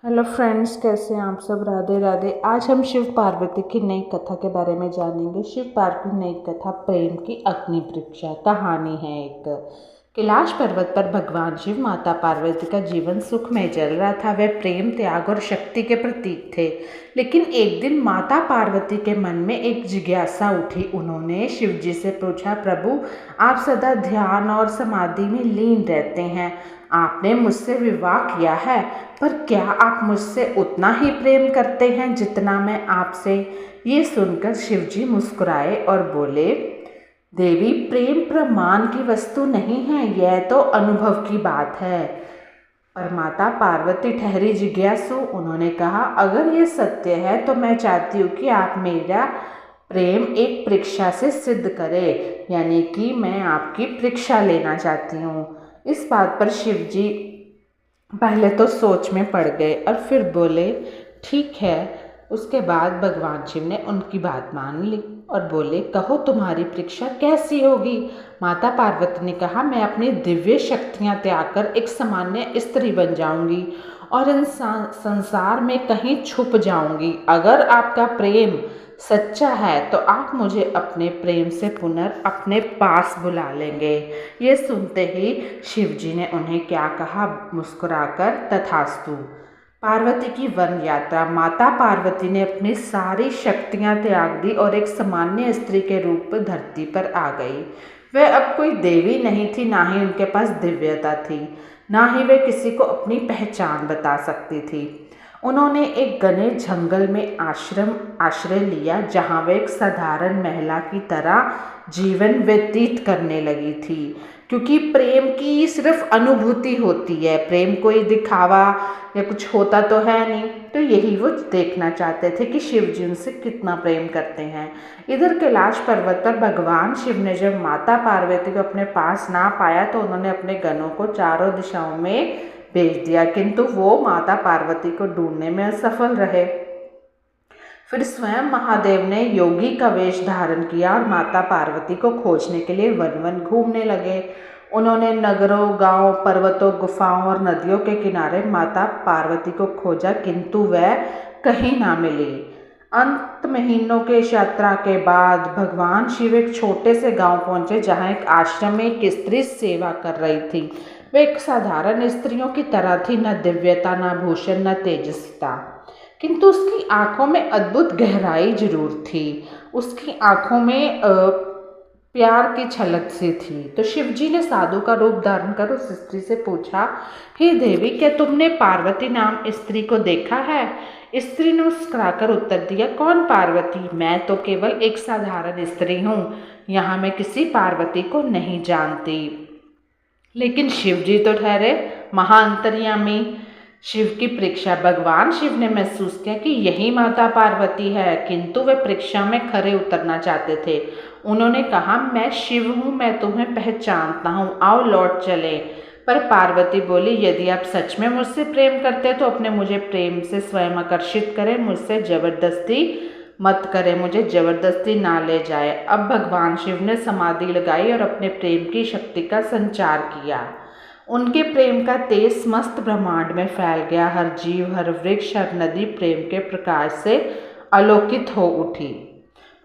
Hello friends, कैसे हैं आप सब। राधे राधे। आज हम शिव पार्वती की नई कथा के बारे में जानेंगे। शिव पार्वती की नई कथा प्रेम की अग्नि परीक्षा कहानी है। एक कैलाश पर्वत पर भगवान शिव माता पार्वती का जीवन सुखमय चल रहा था। वे प्रेम, त्याग और शक्ति के प्रतीक थे। लेकिन एक दिन माता पार्वती के मन में एक जिज्ञासा उठी। उन्होंने शिव जी से पूछा, प्रभु, आप सदा ध्यान और समाधि में लीन रहते हैं। आपने मुझसे विवाह किया है, पर क्या आप मुझसे उतना ही प्रेम करते हैं जितना मैं आपसे। ये सुनकर शिवजी मुस्कुराए और बोले, देवी, प्रेम प्रमाण की वस्तु नहीं है, यह तो अनुभव की बात है। पर माता पार्वती ठहरी जिज्ञासु। उन्होंने कहा, अगर ये सत्य है तो मैं चाहती हूँ कि आप मेरा प्रेम एक परीक्षा से सिद्ध करें, यानी कि मैं आपकी परीक्षा लेना चाहती हूँ। इस बात पर शिवजी पहले तो सोच में पड़ गए और फिर बोले, ठीक है। उसके बाद भगवान शिव ने उनकी बात मान ली और बोले, कहो तुम्हारी परीक्षा कैसी होगी। माता पार्वती ने कहा, मैं अपनी दिव्य शक्तियाँ त्याग कर एक सामान्य स्त्री बन जाऊंगी और इन संसार में कहीं छुप जाऊंगी। अगर आपका प्रेम सच्चा है तो आप मुझे अपने प्रेम से अपने पास बुला लेंगे। ये सुनते ही शिवजी ने उन्हें क्या कहा, मुस्कुराकर, तथास्तु। पार्वती की वन यात्रा। माता पार्वती ने अपनी सारी शक्तियां त्याग दी और एक सामान्य स्त्री के रूप में धरती पर आ गई। वह अब कोई देवी नहीं थी, ना ही उनके पास दिव्यता थी, ना ही वे किसी को अपनी पहचान बता सकती थी। उन्होंने एक घने जंगल में आश्रय लिया, जहाँ वे एक साधारण महिला की तरह जीवन व्यतीत करने लगी थी। क्योंकि प्रेम की सिर्फ अनुभूति होती है, प्रेम कोई दिखावा या कुछ होता तो है नहीं। तो यही वो देखना चाहते थे कि शिव जी उनसे कितना प्रेम करते हैं। इधर कैलाश पर्वत पर भगवान शिव ने जब माता पार्वती को अपने पास ना पाया तो उन्होंने अपने गणों को चारों दिशाओं में भेज दिया, किंतु वो माता पार्वती को ढूंढने में असफल रहे। फिर स्वयं महादेव ने योगी का वेश धारण किया और माता पार्वती को खोजने के लिए वन वन घूमने लगे। उन्होंने नगरों, गांवों, पर्वतों, गुफाओं और नदियों के किनारे माता पार्वती को खोजा, किंतु वह कहीं ना मिली। अंत महीनों के यात्रा के बाद भगवान शिव एक छोटे से गांव पहुंचे, जहां एक आश्रम में एक स्त्री सेवा कर रही थी। वे एक साधारण स्त्रियों की तरह थी, न दिव्यता, न भूषण, न तेजस्विता, किंतु उसकी आंखों में अद्भुत गहराई जरूर थी। उसकी आंखों में प्यार की छलक सी थी। तो शिवजी ने साधु का रूप धारण कर उस स्त्री से पूछा, हे देवी, क्या तुमने पार्वती नाम स्त्री को देखा है। स्त्री ने मुस्कुराकर उत्तर दिया, कौन पार्वती, मैं तो केवल एक साधारण स्त्री हूँ, यहाँ मैं किसी पार्वती को नहीं जानती। लेकिन शिवजी तो ठहरे महाअंतर्यामी। शिव की परीक्षा। भगवान शिव ने महसूस किया कि यही माता पार्वती है, किंतु वे परीक्षा में खरे उतरना चाहते थे। उन्होंने कहा, मैं शिव हूँ, मैं तुम्हें पहचानता हूँ, आओ लौट चले। पर पार्वती बोली, यदि आप सच में मुझसे प्रेम करते तो अपने मुझे प्रेम से स्वयं आकर्षित करें, मुझसे जबरदस्ती मत करे, मुझे जबरदस्ती ना ले जाए। अब भगवान शिव ने समाधि लगाई और अपने प्रेम की शक्ति का संचार किया। उनके प्रेम का तेज समस्त ब्रह्मांड में फैल गया। हर जीव, हर वृक्ष, हर नदी प्रेम के प्रकाश से आलोकित हो उठी।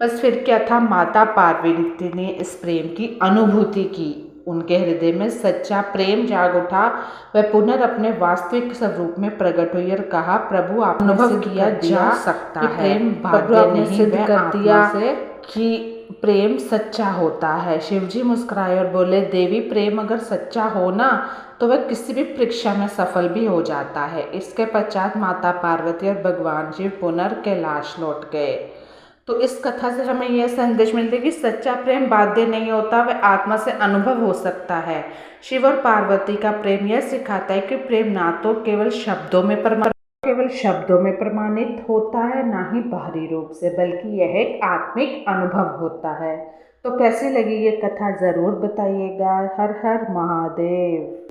बस फिर क्या था, माता पार्वती ने इस प्रेम की अनुभूति की। उनके हृदय में सच्चा प्रेम जाग उठा। वह पुनः अपने वास्तविक स्वरूप में प्रकट हुई और कहा, प्रभु, आप अनुभव किया जा सकता है, प्रेम भाग्य नहीं, सिद्ध कर दिया कि प्रेम सच्चा होता है। शिवजी मुस्कुराए और बोले, देवी, प्रेम अगर सच्चा हो ना तो वह किसी भी परीक्षा में सफल भी हो जाता है। इसके पश्चात माता पार्वती और भगवान शिव कैलाश लौट गए। तो इस कथा से हमें यह संदेश मिलता है कि सच्चा प्रेम बाध्य नहीं होता, वह आत्मा से अनुभव हो सकता है। शिव और पार्वती का प्रेम यह सिखाता है कि प्रेम ना तो केवल शब्दों में प्रमाणित होता है, ना ही बाहरी रूप से, बल्कि यह एक आत्मिक अनुभव होता है। तो कैसी लगी ये कथा, ज़रूर बताइएगा। हर हर महादेव।